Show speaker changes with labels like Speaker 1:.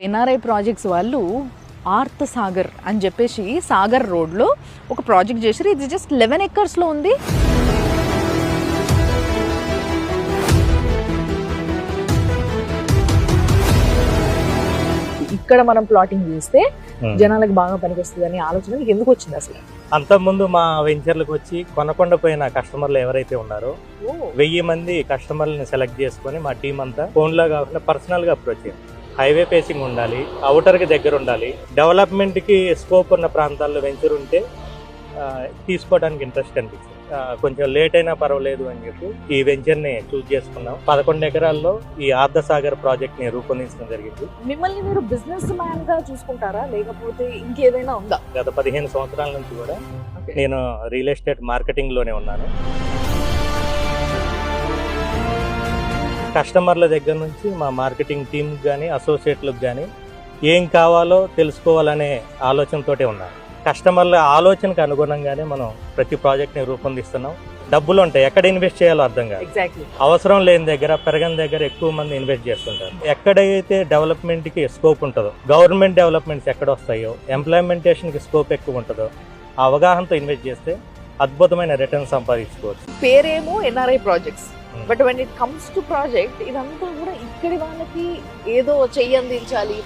Speaker 1: NRI projects వాళ్ళు ఆర్త్ సాగర్ అని చెప్పేసి సాగర్ రోడ్లో ఒక ప్రాజెక్ట్ చేశారు. ఇది జస్ట్ 11 ఎకర్స్లో ఉంది. ఇక్కడ మనం ప్లాటింగ్ చేస్తే జనాలకు బాగా పనికొస్తుంది అనే ఆలోచన మీకు ఎందుకు వచ్చింది అసలు?
Speaker 2: అంతకుముందు మా వెంచర్లకు వచ్చి కొనకుండా పోయిన కస్టమర్లు ఎవరైతే ఉన్నారో 1000 మంది కస్టమర్లను సెలెక్ట్ చేసుకొని మా టీం అంతా ఫోన్ లో కాకుండా పర్సనల్ గా అప్రోచ్ చేయాలి. హైవే ఫేసింగ్ ఉండాలి, అవుటర్ కి దగ్గర ఉండాలి, డెవలప్మెంట్ కి స్కోప్ ఉన్న ప్రాంతాల్లో వెంచర్ ఉంటే తీసుకోవడానికి ఇంట్రెస్ట్ అనిపించింది. కొంచెం లేట్ అయినా పర్వాలేదు అని చెప్పి ఈ వెంచర్ ని చూస్ చేసుకున్నాం. 11 ఎకరాల్లో ఈ ఆర్ధ సాగర్ ప్రాజెక్ట్ ని రూపొందించడం జరిగింది.
Speaker 1: మిమ్మల్ని మీరు బిజినెస్ మ్యాన్ గా చూసుకుంటారా లేకపోతే ఇంకేదైనా ఉందా?
Speaker 2: గత 15 సంవత్సరాల నుంచి కూడా నేను రియల్ ఎస్టేట్ మార్కెటింగ్ లోనే ఉన్నాను. కస్టమర్ల దగ్గర నుంచి మా మార్కెటింగ్ టీమ్ కానీ అసోసియేట్లకు కానీ ఏం కావాలో తెలుసుకోవాలనే ఆలోచనతోటే ఉన్నాను. కస్టమర్ల ఆలోచనకు అనుగుణంగానే మనం ప్రతి ప్రాజెక్ట్ని రూపొందిస్తున్నాం. డబ్బులు ఉంటాయి, ఎక్కడ ఇన్వెస్ట్ చేయాలో అర్థం కాదు. అవసరం లేని దగ్గర, పెరగని దగ్గర ఎక్కువ మంది ఇన్వెస్ట్ చేస్తుంటారు. ఎక్కడైతే డెవలప్మెంట్కి స్కోప్ ఉంటుందో, గవర్నమెంట్ డెవలప్మెంట్స్ ఎక్కడ వస్తాయో, ఎంప్లాయ్మెంటేషన్కి స్కోప్ ఎక్కువ ఉంటుందో ఆ అవగాహనతో ఇన్వెస్ట్ చేస్తే అద్భుతమైన రిటర్న్ సంపాదించుకోవచ్చు.
Speaker 1: పేరేమో NRI projects, but when it comes to project ఇదంతా కూడా ఇక్కడి వాళ్ళకి ఏదో చెయ్యి అందించాలి,